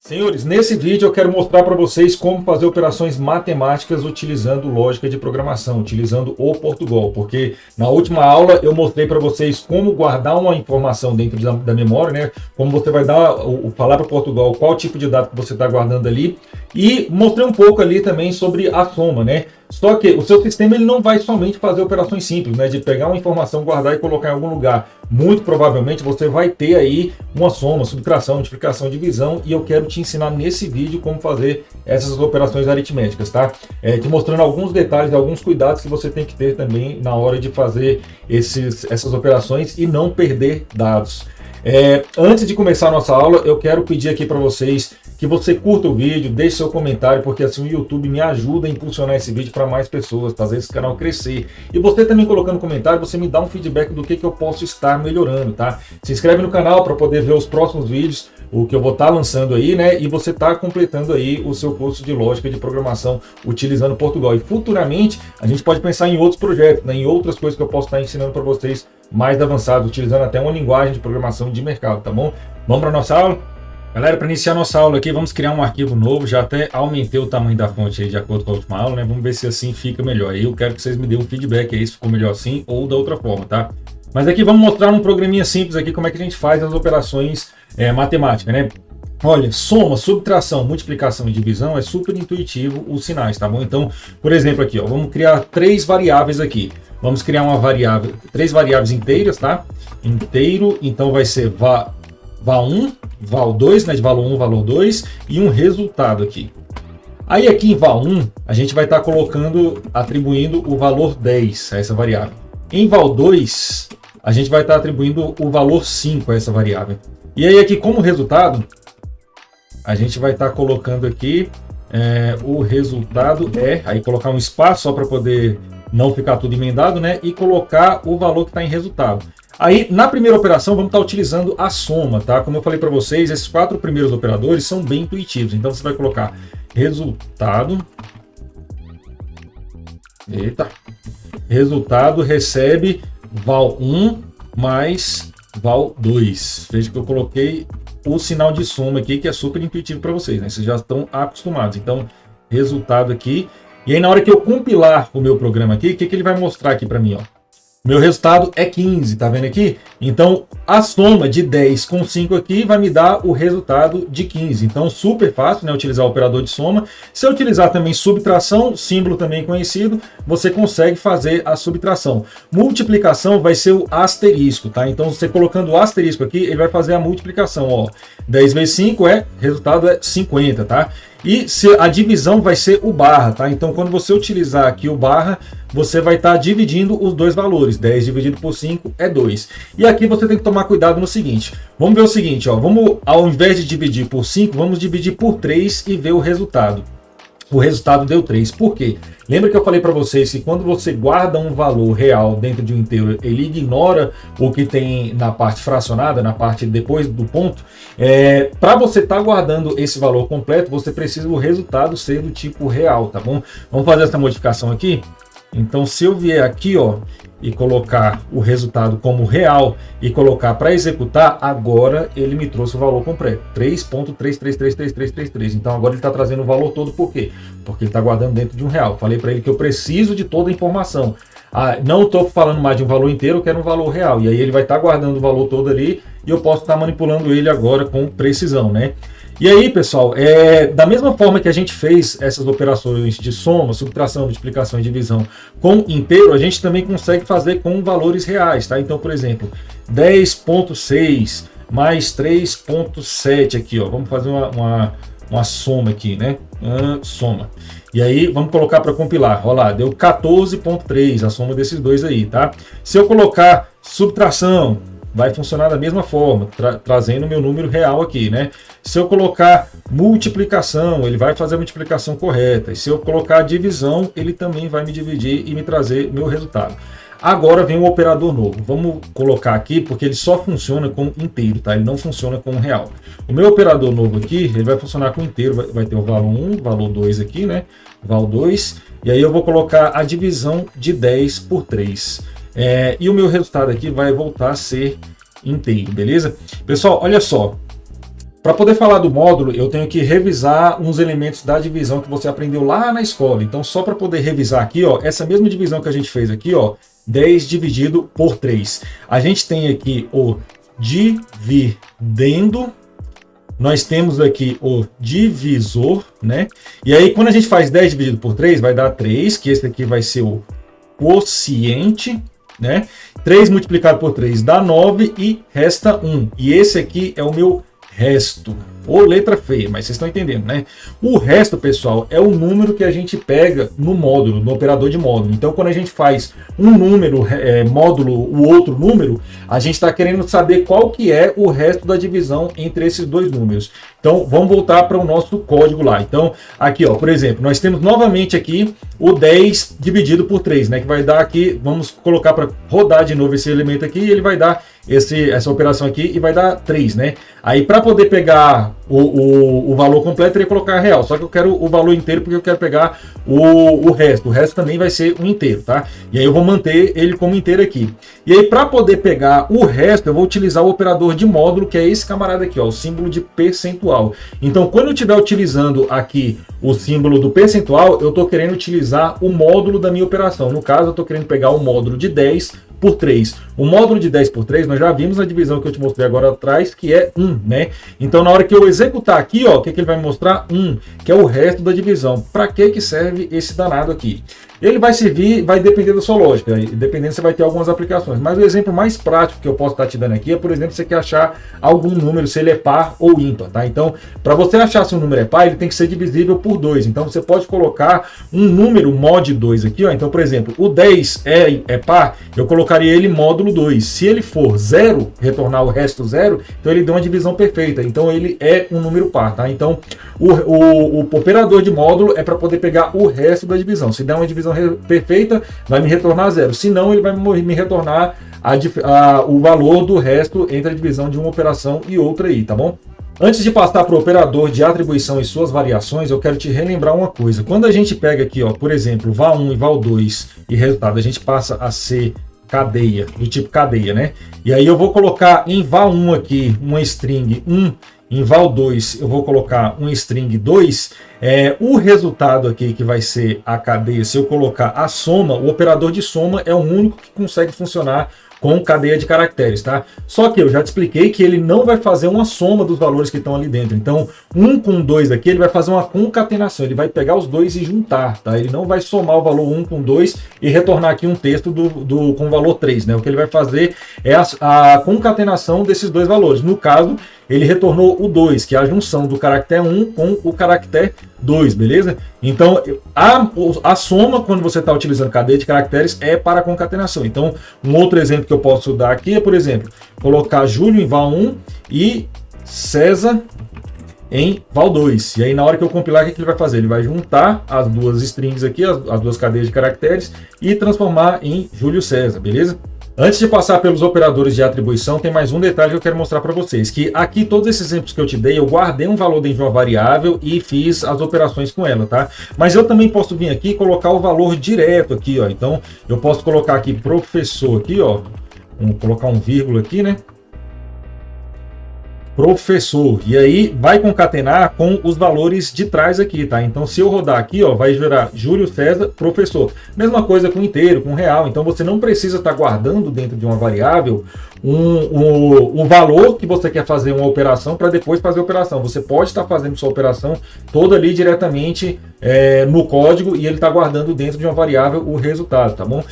Senhores, nesse vídeo eu quero mostrar para vocês como fazer operações matemáticas utilizando lógica de programação, utilizando o Portugal, porque na última aula eu mostrei para vocês como guardar uma informação dentro da memória, né? Como você vai falar para o Portugal qual tipo de dado que você está guardando ali, e mostrei um pouco ali também sobre a soma, né? Só que o seu sistema ele não vai somente fazer operações simples, né? De pegar uma informação, guardar e colocar em algum lugar. Muito provavelmente você vai ter aí uma soma, subtração, multiplicação, divisão, e eu quero te ensinar nesse vídeo como fazer essas operações aritméticas, tá? Te mostrando alguns detalhes, alguns cuidados que você tem que ter também na hora de fazer essas operações e não perder dados. Antes de começar a nossa aula, eu quero pedir aqui para vocês que você curta o vídeo, deixe seu comentário, porque assim o YouTube me ajuda a impulsionar esse vídeo para mais pessoas, fazer esse canal crescer. E você também colocando comentário, você me dá um feedback do que eu posso estar melhorando, tá? Se inscreve no canal para poder ver os próximos vídeos, o que eu vou estar lançando aí, né? E você está completando aí o seu curso de lógica de programação utilizando Portugal. E futuramente a gente pode pensar em outros projetos, né? Em outras coisas que eu posso estar ensinando para vocês mais avançados, utilizando até uma linguagem de programação de mercado, tá bom? Vamos para a nossa aula? Galera, para iniciar nossa aula aqui, vamos criar um arquivo novo. Já até aumentei o tamanho da fonte aí de acordo com a última aula, né? Vamos ver se assim fica melhor. Aí eu quero que vocês me deem um feedback aí se ficou melhor assim ou da outra forma, tá? Mas aqui vamos mostrar um programinha simples aqui como é que a gente faz as operações matemáticas, né? Olha, soma, subtração, multiplicação e divisão é super intuitivo os sinais, tá bom? Então, por exemplo aqui, ó, vamos criar três variáveis aqui. Vamos criar uma variável, três variáveis inteiras, tá? Inteiro, então vai ser val1, val2, né, de valor 1, valor 2, e um resultado aqui. Aí aqui em val1, a gente vai estar atribuindo o valor 10 a essa variável. Em val2, a gente vai estar atribuindo o valor 5 a essa variável. E aí aqui como resultado, a gente vai estar colocando aqui o resultado aí colocar um espaço só para poder não ficar tudo emendado, né, e colocar o valor que está em resultado. Aí, na primeira operação, vamos estar utilizando a soma, tá? Como eu falei para vocês, esses 4 primeiros operadores são bem intuitivos. Então, você vai colocar resultado. Resultado recebe val1 mais val2. Veja que eu coloquei o sinal de soma aqui, que é super intuitivo para vocês, né? Vocês já estão acostumados. Então, resultado aqui. E aí, na hora que eu compilar o meu programa aqui, o que ele vai mostrar aqui para mim, ó? Meu resultado é 15, tá vendo aqui? Então, a soma de 10 com 5 aqui vai me dar o resultado de 15. Então, super fácil, né, utilizar o operador de soma. Se eu utilizar também subtração, símbolo também conhecido, você consegue fazer a subtração. Multiplicação vai ser o asterisco, tá? Então, você colocando o asterisco aqui, ele vai fazer a multiplicação, ó. 10 vezes 5 resultado é 50, tá? E a divisão vai ser o barra, tá? Então, quando você utilizar aqui o barra, você vai estar dividindo os dois valores. 10 dividido por 5 é 2. E aqui você tem que tomar cuidado no seguinte. Vamos ver o seguinte, ó. Ao invés de dividir por 5, vamos dividir por 3 e ver o resultado. O resultado deu 3. Por quê? Lembra que eu falei para vocês que quando você guarda um valor real dentro de um inteiro, ele ignora o que tem na parte fracionada, na parte depois do ponto. Para você estar guardando esse valor completo, você precisa o resultado ser do tipo real, tá bom? Vamos fazer essa modificação aqui? Então, se eu vier aqui, ó, e colocar o resultado como real e colocar para executar, agora ele me trouxe o valor completo, 3.3333333. Então agora ele está trazendo o valor todo, por quê? Porque ele está guardando dentro de um real. Falei para ele que eu preciso de toda a informação. Não estou falando mais de um valor inteiro, eu quero um valor real. E aí ele vai estar guardando o valor todo ali e eu posso estar manipulando ele agora com precisão, né? E aí, pessoal, da mesma forma que a gente fez essas operações de soma, subtração, multiplicação e divisão com inteiro, a gente também consegue fazer com valores reais, tá? Então, por exemplo, 10.6 mais 3.7 aqui, ó. Vamos fazer uma soma aqui, né? Soma. E aí, vamos colocar para compilar. Olha lá, deu 14.3, a soma desses dois aí, tá? Se eu colocar subtração, vai funcionar da mesma forma, trazendo o meu número real aqui, né? Se eu colocar multiplicação, ele vai fazer a multiplicação correta. E se eu colocar divisão, ele também vai me dividir e me trazer meu resultado. Agora vem um operador novo. Vamos colocar aqui, porque ele só funciona com inteiro, tá? Ele não funciona com real. O meu operador novo aqui, ele vai funcionar com inteiro. Vai ter o valor 1, valor 2 aqui, né? Val 2. E aí eu vou colocar a divisão de 10 por 3. E o meu resultado aqui vai voltar a ser inteiro, beleza? Pessoal, olha só. Para poder falar do módulo, eu tenho que revisar uns elementos da divisão que você aprendeu lá na escola. Então, só para poder revisar aqui, ó, essa mesma divisão que a gente fez aqui, ó, 10 dividido por 3. A gente tem aqui o dividendo, nós temos aqui o divisor, né? E aí, quando a gente faz 10 dividido por 3, vai dar 3, que esse aqui vai ser o quociente, né? 3 multiplicado por 3 dá 9 e resta 1. E esse aqui é o meu resto. Ou letra feia, mas vocês estão entendendo, né? O resto, pessoal, é o número que a gente pega no módulo, no operador de módulo. Então, quando a gente faz um número, módulo, o outro número, a gente está querendo saber qual que é o resto da divisão entre esses dois números. Então, vamos voltar para o nosso código lá. Então, aqui, ó, por exemplo, nós temos novamente aqui o 10 dividido por 3, né? Que vai dar aqui, vamos colocar para rodar de novo esse elemento aqui, e ele vai dar essa operação aqui e vai dar 3, né? Aí, para poder pegar o valor completo, eu teria que colocar real. Só que eu quero o valor inteiro porque eu quero pegar o resto. O resto também vai ser um inteiro, tá? E aí eu vou manter ele como inteiro aqui. E aí, para poder pegar o resto, eu vou utilizar o operador de módulo, que é esse camarada aqui, ó, o símbolo de percentual. Então, quando eu estiver utilizando aqui o símbolo do percentual, eu estou querendo utilizar o módulo da minha operação. No caso, eu estou querendo pegar o módulo de 10 por 3. O módulo de 10 por 3, nós já vimos na divisão que eu te mostrei agora atrás, que é 1, né? Então, na hora que eu executar aqui, ó, o que ele vai me mostrar? 1, que é o resto da divisão. Para que serve esse danado aqui? Ele vai servir, vai depender da sua lógica, dependendo, você vai ter algumas aplicações. Mas o exemplo mais prático que eu posso estar te dando aqui é, por exemplo, você quer achar algum número, se ele é par ou ímpar, tá? Então, para você achar se um número é par, ele tem que ser divisível por 2. Então, você pode colocar um número mod 2 aqui, ó. Então, por exemplo, o 10 é par, eu colocaria ele módulo 2. Se ele for 0, retornar o resto 0, então ele deu uma divisão perfeita. Então, ele é um número par, tá? Então, o operador de módulo é para poder pegar o resto da divisão. Se der uma divisão perfeita, vai me retornar 0. Se não, ele vai me retornar o valor do resto entre a divisão de uma operação e outra aí, tá bom? Antes de passar para o operador de atribuição e suas variações, eu quero te relembrar uma coisa. Quando a gente pega aqui, ó, por exemplo, val1 e val2 e resultado, a gente passa a ser cadeia, do tipo cadeia, né? E aí eu vou colocar em val1 aqui uma string 1, em val2 eu vou colocar um string 2, o resultado aqui que vai ser a cadeia, se eu colocar a soma, o operador de soma é o único que consegue funcionar com cadeia de caracteres, tá? Só que eu já te expliquei que ele não vai fazer uma soma dos valores que estão ali dentro. Então, 1 com 2 aqui, ele vai fazer uma concatenação, ele vai pegar os dois e juntar, tá? Ele não vai somar o valor 1 com 2 e retornar aqui um texto com o valor 3, né? O que ele vai fazer é a concatenação desses dois valores. No caso, ele retornou o 2, que é a junção do caractere 1 com o caractere 2, beleza? Então, a soma, quando você está utilizando cadeia de caracteres, é para concatenação. Então, um outro exemplo que eu posso dar aqui é, por exemplo, colocar Júlio em val1 e César em val2. E aí, na hora que eu compilar, o que ele vai fazer? Ele vai juntar as duas strings aqui, as duas cadeias de caracteres, e transformar em Júlio César, beleza? Antes de passar pelos operadores de atribuição, tem mais um detalhe que eu quero mostrar para vocês, que aqui todos esses exemplos que eu te dei, eu guardei um valor dentro de uma variável e fiz as operações com ela, tá? Mas eu também posso vir aqui e colocar o valor direto aqui, ó. Então, eu posso colocar aqui professor aqui, ó. Vamos colocar um vírgula aqui, né? Professor, e aí vai concatenar com os valores de trás aqui, tá? Então, se eu rodar aqui, ó, vai gerar Júlio César, professor. Mesma coisa com inteiro, com real. Então, você não precisa estar guardando dentro de uma variável um valor que você quer fazer uma operação para depois fazer a operação. Você pode estar fazendo sua operação toda ali diretamente no código e ele está guardando dentro de uma variável o resultado, tá bom?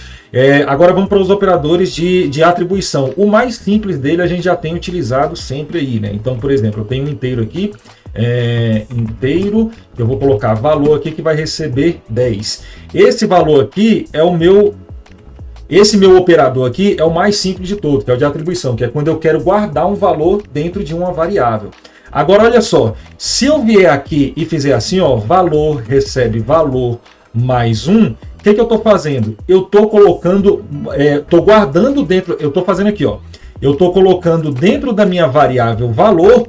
Agora vamos para os operadores de atribuição. O mais simples dele a gente já tem utilizado sempre aí, né? Então, por exemplo, eu tenho um inteiro aqui, inteiro, eu vou colocar valor aqui que vai receber 10. Esse valor aqui é esse meu operador aqui é o mais simples de todos, que é o de atribuição, que é quando eu quero guardar um valor dentro de uma variável. Agora, olha só, se eu vier aqui e fizer assim, ó, valor recebe valor mais 1, o que eu estou fazendo? Eu estou colocando, estou guardando dentro, eu estou fazendo aqui, ó, eu estou colocando dentro da minha variável valor,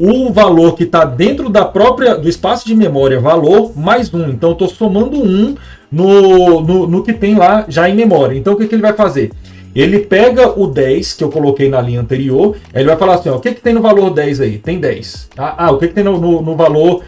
o valor que está dentro do espaço de memória valor mais 1. Então, eu estou somando 1 no que tem lá já em memória. Então, o que ele vai fazer? Ele pega o 10 que eu coloquei na linha anterior, ele vai falar assim, ó, o que tem no valor 10 aí? Tem 10. O que tem no valor,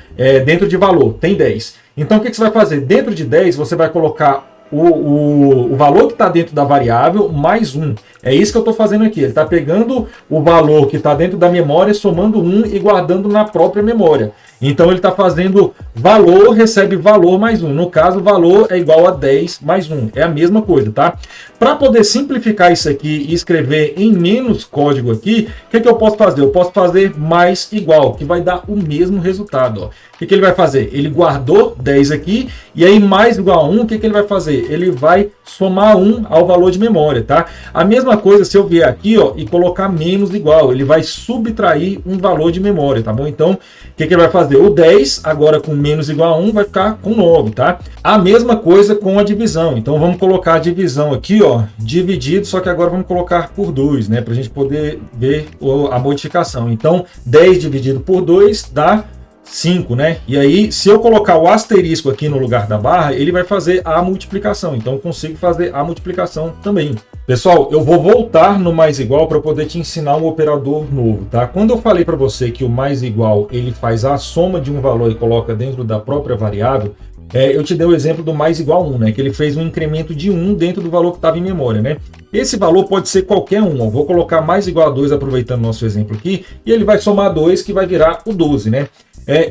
dentro de valor? Tem 10. Então o que você vai fazer? Dentro de 10 você vai colocar o valor que está dentro da variável mais 1. É isso que eu estou fazendo aqui. Ele está pegando o valor que está dentro da memória, somando 1 e guardando na própria memória. Então ele está fazendo valor, recebe valor mais 1. No caso, valor é igual a 10 mais 1. É a mesma coisa, tá? Para poder simplificar isso aqui e escrever em menos código aqui, o que eu posso fazer? Eu posso fazer mais igual, que vai dar o mesmo resultado. Ó. O que ele vai fazer? Ele guardou 10 aqui, e aí mais igual a 1, o que ele vai fazer? Ele vai somar 1 ao valor de memória, tá? A mesma coisa se eu vier aqui, ó, e colocar menos igual, ele vai subtrair um valor de memória, tá bom? Então, o que ele vai fazer? O 10, agora com menos igual a 1, vai ficar com 9, tá? A mesma coisa com a divisão. Então, vamos colocar a divisão aqui, ó, dividido, só que agora vamos colocar por 2, né? Para a gente poder ver a modificação. Então, 10 dividido por 2 dá 5, né? E aí, se eu colocar o asterisco aqui no lugar da barra, ele vai fazer a multiplicação. Então, eu consigo fazer a multiplicação também. Pessoal, eu vou voltar no mais igual para poder te ensinar um operador novo, tá? Quando eu falei para você que o mais igual, ele faz a soma de um valor e coloca dentro da própria variável, eu te dei o exemplo do mais igual a 1, né? Que ele fez um incremento de 1 dentro do valor que estava em memória, né? Esse valor pode ser qualquer um. Ó. Vou colocar mais igual a 2, aproveitando nosso exemplo aqui, e ele vai somar 2, que vai virar o 12, né?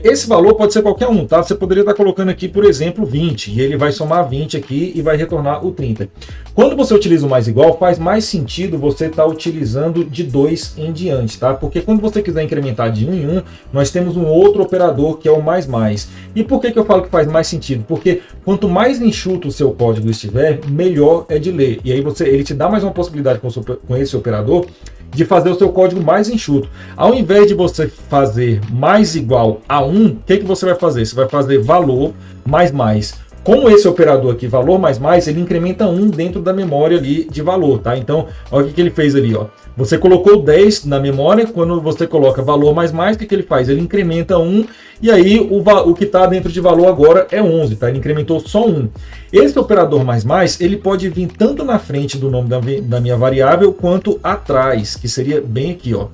Esse valor pode ser qualquer um, tá? Você poderia estar colocando aqui, por exemplo, 20, e ele vai somar 20 aqui e vai retornar o 30. Quando você utiliza o mais igual, faz mais sentido você estar utilizando de 2 em diante, tá? Porque quando você quiser incrementar de 1 em 1, nós temos um outro operador que é o mais mais. E por que eu falo que faz mais sentido? Porque quanto mais enxuto o seu código estiver, melhor é de ler. E aí ele te dá mais uma possibilidade com esse operador de fazer o seu código mais enxuto. Ao invés de você fazer mais igual a 1, o que você vai fazer? Você vai fazer valor mais mais. Com esse operador aqui, valor mais mais, ele incrementa 1 dentro da memória ali de valor, tá? Então, olha o que ele fez ali, ó. Você colocou 10 na memória, quando você coloca valor mais mais, o que ele faz? Ele incrementa 1, e aí o que está dentro de valor agora é 11, tá? Ele incrementou só 1. Esse operador mais mais, ele pode vir tanto na frente do nome da minha variável, quanto atrás, que seria bem aqui, ó.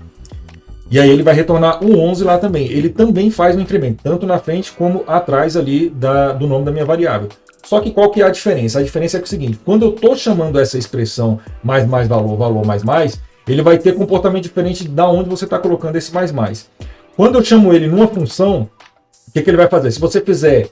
E aí ele vai retornar o 11 lá também. Ele também faz um incremento, tanto na frente como atrás ali do nome da minha variável. Só que qual que é a diferença? A diferença é que é o seguinte, quando eu estou chamando essa expressão mais mais valor, valor mais mais, ele vai ter comportamento diferente da onde você está colocando esse mais mais. Quando eu chamo ele numa função, o que ele vai fazer? Se você fizer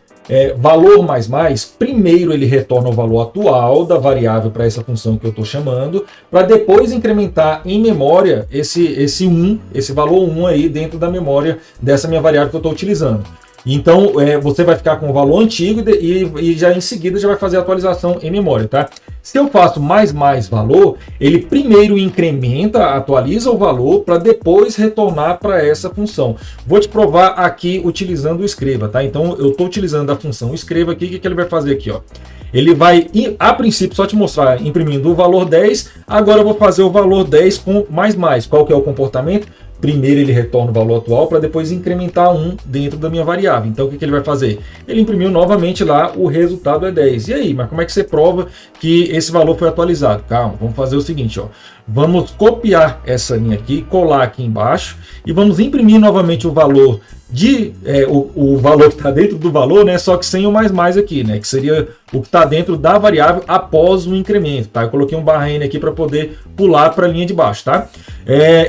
valor mais mais, primeiro ele retorna o valor atual da variável para essa função que eu estou chamando, para depois incrementar em memória esse 1, esse valor 1 aí dentro da memória dessa minha variável que eu estou utilizando. Então, você vai ficar com o valor antigo e já em seguida já vai fazer a atualização em memória, tá? Se eu faço mais valor, ele primeiro incrementa, atualiza o valor para depois retornar para essa função. Vou te provar aqui utilizando o escreva, tá? Então, eu estou utilizando a função escreva aqui. O que ele vai fazer aqui, ó? Ele vai, a princípio, só te mostrar imprimindo o valor 10. Agora eu vou fazer o valor 10 com mais. Qual que é o comportamento? Primeiro ele retorna o valor atual para depois incrementar 1 dentro da minha variável. Então o que ele vai fazer? Ele imprimiu novamente lá, o resultado é 10. E aí, mas como é que você prova que esse valor foi atualizado? Calma, vamos fazer o seguinte, ó. Vamos copiar essa linha aqui, colar aqui embaixo e vamos imprimir novamente o valor o valor que está dentro do valor, né? Só que sem o mais aqui, né? Que seria o que está dentro da variável após o incremento, tá? Eu coloquei um barra N aqui para poder pular para a linha de baixo, tá?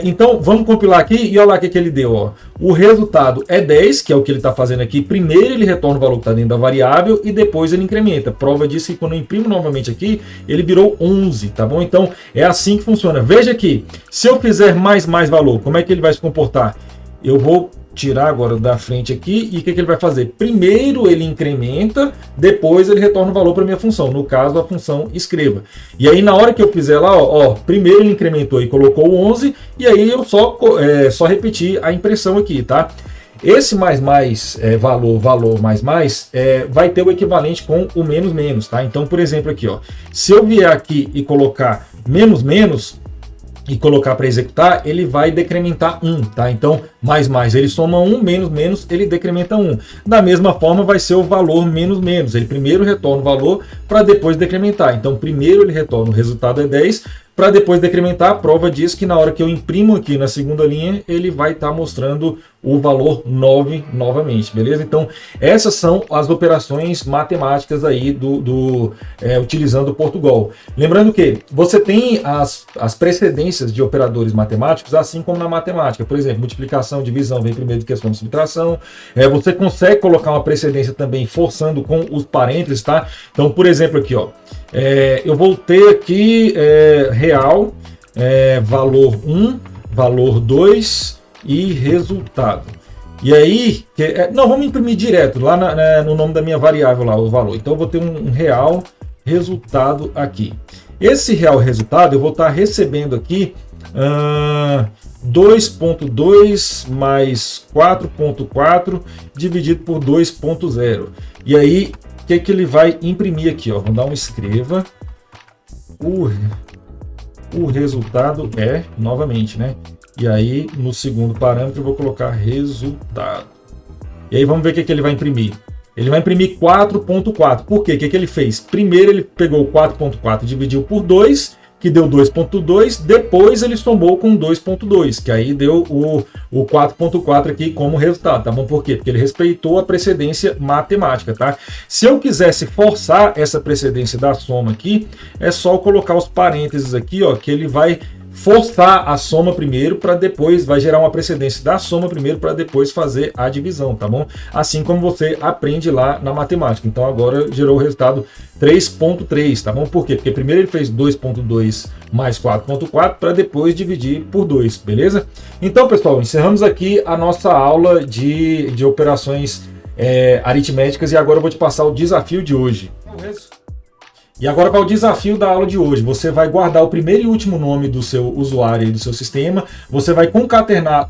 Então vamos compilar aqui e olha lá o que ele deu, ó. O resultado é 10, que é o que ele está fazendo aqui. Primeiro ele retorna o valor que está dentro da variável e depois ele incrementa. Prova disso que quando eu imprimo novamente aqui, ele virou 11, tá bom? Então é assim que funciona. Veja aqui, se eu fizer mais valor, como é que ele vai se comportar? Eu vou tirar agora da frente aqui e o que ele vai fazer? Primeiro ele incrementa, depois ele retorna o valor para minha função, no caso a função escreva. E aí na hora que eu fizer lá, ó, primeiro ele incrementou e colocou 11 e aí eu só repetir a impressão aqui, tá? Esse valor mais vai ter o equivalente com o menos, tá? Então, por exemplo, aqui, ó, se eu vier aqui e colocar menos, e colocar para executar, ele vai decrementar 1, tá? Então, mais, ele soma 1, menos, ele decrementa 1. Da mesma forma, vai ser o valor menos. Ele primeiro retorna o valor para depois decrementar. Então, primeiro ele retorna o resultado é 10, para depois decrementar. A prova diz que na hora que eu imprimo aqui na segunda linha, ele vai estar mostrando o valor 9 novamente, beleza? Então, essas são as operações matemáticas aí utilizando o Portugal. Lembrando que você tem as precedências de operadores matemáticos, assim como na matemática. Por exemplo, multiplicação, divisão vem primeiro do que a soma e subtração. Você consegue colocar uma precedência também forçando com os parênteses, tá? Então, por exemplo, aqui, ó, eu vou ter aqui real, valor 1, valor 2 e resultado. E aí, não, vamos imprimir direto lá no nome da minha variável lá, o valor. Então eu vou ter um real resultado aqui. Esse real resultado eu vou estar recebendo aqui 2.2 mais 4.4 dividido por 2.0. E aí, o que ele vai imprimir aqui? Ó? Vamos dar um escreva. O resultado novamente, né? E aí, no segundo parâmetro, eu vou colocar resultado. E aí, vamos ver o que ele vai imprimir. Ele vai imprimir 4.4. Por quê? O que ele fez? Primeiro, ele pegou o 4.4 e dividiu por 2, que deu 2.2. Depois, ele somou com 2.2, que aí deu o 4.4 aqui como resultado, tá bom? Por quê? Porque ele respeitou a precedência matemática, tá? Se eu quisesse forçar essa precedência da soma aqui, é só colocar os parênteses aqui, ó, que ele vai forçar a soma primeiro para depois, vai gerar uma precedência da soma primeiro para depois fazer a divisão, tá bom? Assim como você aprende lá na matemática. Então agora gerou o resultado 3.3, tá bom? Por quê? Porque primeiro ele fez 2.2 mais 4.4 para depois dividir por 2, beleza? Então, pessoal, encerramos aqui a nossa aula de operações aritméticas e agora eu vou te passar o desafio de hoje. E agora qual é o desafio da aula de hoje? Você vai guardar o primeiro e último nome do seu usuário e do seu sistema, você vai concatenar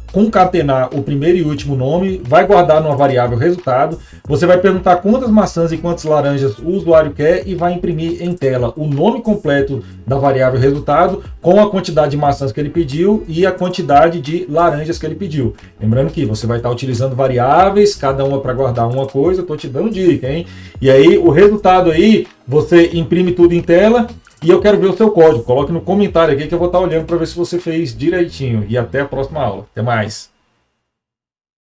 o primeiro e último nome, vai guardar numa variável resultado, você vai perguntar quantas maçãs e quantas laranjas o usuário quer e vai imprimir em tela o nome completo da variável resultado com a quantidade de maçãs que ele pediu e a quantidade de laranjas que ele pediu. Lembrando que você vai estar utilizando variáveis, cada uma para guardar uma coisa, estou te dando dica, hein? E aí o resultado aí, você imprime tudo em tela e eu quero ver o seu código. Coloque no comentário aqui que eu vou estar olhando para ver se você fez direitinho. E até a próxima aula. Até mais!